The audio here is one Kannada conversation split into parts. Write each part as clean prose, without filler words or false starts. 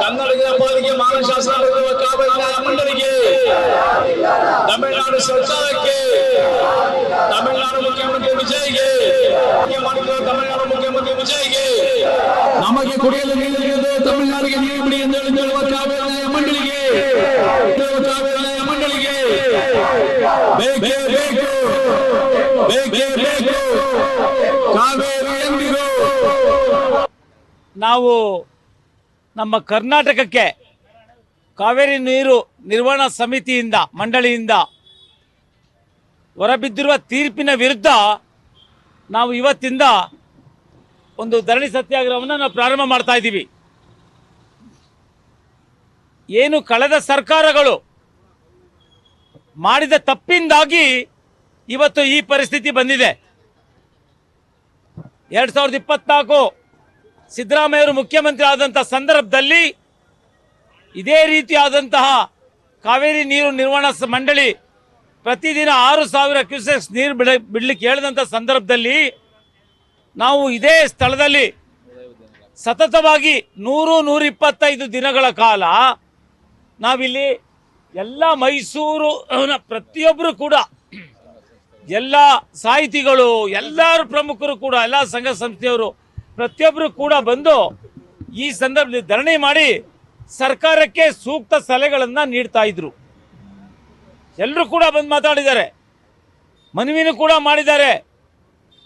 ಕನ್ನಡಿಗರ ಪಾಲಿಗೆ ಮಾನಶಾಸನ ಕಾವೇರಿ ನ್ಯಾಯ ಮಂಡಳಿಗೆ, ತಮಿಳುನಾಡು ಸರ್ಕಾರಕ್ಕೆ, ತಮಿಳುನಾಡು ಮುಖ್ಯಮಂತ್ರಿ ವಿಜಯ್ಗೆ, ತಮಿಳುನಾಡು ಮುಖ್ಯಮಂತ್ರಿ ವಿಜಯ್ಗೆ, ನಮಗೆ ಕುಡಿಯಲು ನೀರು ತಮಿಳುನಾಡಿಗೆ ನೀರು ಬಿಡಿ ಎಂದು ಹೇಳುವ ಕಾವೇರಿ ನ್ಯಾಯ ಮಂಡಳಿಗೆ, ಕಾವೇರಿ ನ್ಯಾಯ ಮಂಡಳಿಗೆ ಬೇಕೇ ಬೇಕು, ಬೇಕೇ ಬೇಕು ಕಾವೇರಿ ಎಂದಿಗೂ. ನಾವು ನಮ್ಮ ಕರ್ನಾಟಕಕ್ಕೆ ಕಾವೇರಿ ನೀರು ನಿರ್ವಹಣಾ ಸಮಿತಿಯಿಂದ ಮಂಡಳಿಯಿಂದ ಹೊರಬಿದ್ದಿರುವ ತೀರ್ಪಿನ ವಿರುದ್ಧ ನಾವು ಇವತ್ತಿಂದ ಒಂದು ಧರಣಿ ಸತ್ಯಾಗ್ರಹವನ್ನು ನಾವು ಪ್ರಾರಂಭ ಮಾಡ್ತಾ ಇದ್ದೀವಿ. ಏನು ಕಳೆದ ಸರ್ಕಾರಗಳು ಮಾಡಿದ ತಪ್ಪಿಂದಾಗಿ ಇವತ್ತು ಈ ಪರಿಸ್ಥಿತಿ ಬಂದಿದೆ. 2024 ಸಿದ್ದರಾಮಯ್ಯವರು ಮುಖ್ಯಮಂತ್ರಿ ಆದಂಥ ಸಂದರ್ಭದಲ್ಲಿ ಇದೇ ರೀತಿಯಾದಂತಹ ಕಾವೇರಿ ನೀರು ನಿರ್ವಹಣಾ ಮಂಡಳಿ ಪ್ರತಿದಿನ 6,000 ಕ್ಯೂಸೆಕ್ಸ್ ನೀರು ಬಿಡಲಿಕ್ಕೆ ಹೇಳಿದಂಥ ಸಂದರ್ಭದಲ್ಲಿ ನಾವು ಇದೇ ಸ್ಥಳದಲ್ಲಿ ಸತತವಾಗಿ 100-125 ದಿನಗಳ ಕಾಲ ನಾವಿಲ್ಲಿ ಎಲ್ಲ ಮೈಸೂರು ಪ್ರತಿಯೊಬ್ಬರು ಕೂಡ, ಎಲ್ಲ ಸಾಹಿತಿಗಳು, ಎಲ್ಲರೂ ಪ್ರಮುಖರು ಕೂಡ, ಎಲ್ಲ ಸಂಘ ಸಂಸ್ಥೆಯವರು ಪ್ರತಿಯೊಬ್ಬರು ಕೂಡ ಬಂದು ಈ ಸಂದರ್ಭದಲ್ಲಿ ಧರಣಿ ಮಾಡಿ ಸರ್ಕಾರಕ್ಕೆ ಸೂಕ್ತ ಸಲಹೆಗಳನ್ನು ನೀಡ್ತಾ ಇದ್ರು. ಎಲ್ಲರೂ ಕೂಡ ಬಂದು ಮಾತಾಡಿದ್ದಾರೆ, ಮನವಿನೂ ಕೂಡ ಮಾಡಿದ್ದಾರೆ.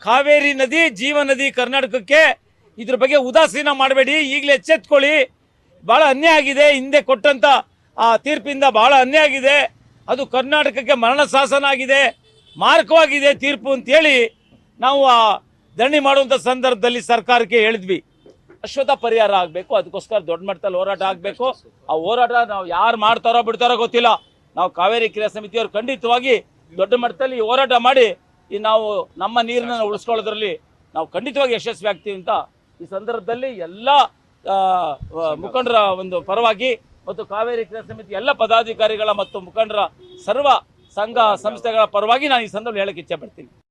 ಕಾವೇರಿ ನದಿ ಜೀವ ನದಿ ಕರ್ನಾಟಕಕ್ಕೆ, ಇದ್ರ ಬಗ್ಗೆ ಉದಾಸೀನ ಮಾಡಬೇಡಿ, ಈಗಲೇ ಎಚ್ಚೆತ್ಕೊಳ್ಳಿ. ಭಾಳ ಅನ್ಯಾಯ ಆಗಿದೆ, ಹಿಂದೆ ಕೊಟ್ಟಂಥ ಆ ತೀರ್ಪಿಂದ ಭಾಳ ಅನ್ಯಾಯ ಆಗಿದೆ, ಅದು ಕರ್ನಾಟಕಕ್ಕೆ ಮರಣ ಶಾಸನ ಆಗಿದೆ, ಮಾರಕವಾಗಿದೆ ತೀರ್ಪು ಅಂತೇಳಿ ನಾವು ಆ ಧರಣಿ ಮಾಡುವಂಥ ಸಂದರ್ಭದಲ್ಲಿ ಸರ್ಕಾರಕ್ಕೆ ಹೇಳಿದ್ವಿ. ಶಾಶ್ವತ ಪರಿಹಾರ ಆಗಬೇಕು, ಅದಕ್ಕೋಸ್ಕರ ದೊಡ್ಡ ಮಟ್ಟದಲ್ಲಿ ಹೋರಾಟ ಆಗಬೇಕು. ಆ ಹೋರಾಟ ನಾವು ಯಾರು ಮಾಡ್ತಾರೋ ಬಿಡ್ತಾರೋ ಗೊತ್ತಿಲ್ಲ. ನಾವು ಕಾವೇರಿ ಕ್ರಿಯಾ ಸಮಿತಿಯವರು ಖಂಡಿತವಾಗಿ ದೊಡ್ಡ ಮಟ್ಟದಲ್ಲಿ ಹೋರಾಟ ಮಾಡಿ ನಾವು ನಮ್ಮ ನೀರನ್ನು ಉಳಿಸ್ಕೊಳ್ಳೋದ್ರಲ್ಲಿ ನಾವು ಖಂಡಿತವಾಗಿ ಯಶಸ್ವಿ ಆಗ್ತೀವಿ ಅಂತ ಈ ಸಂದರ್ಭದಲ್ಲಿ ಎಲ್ಲ ಮುಖಂಡರ ಒಂದು ಪರವಾಗಿ ಮತ್ತು ಕಾವೇರಿ ಕ್ರಿಯಾ ಸಮಿತಿ ಎಲ್ಲ ಪದಾಧಿಕಾರಿಗಳ ಮತ್ತು ಮುಖಂಡರ ಸರ್ವ ಸಂಘ ಸಂಸ್ಥೆಗಳ ಪರವಾಗಿ ನಾನು ಈ ಸಂದರ್ಭದಲ್ಲಿ ಹೇಳಕ್ಕೆ ಇಚ್ಛೆ ಪಡ್ತೀನಿ.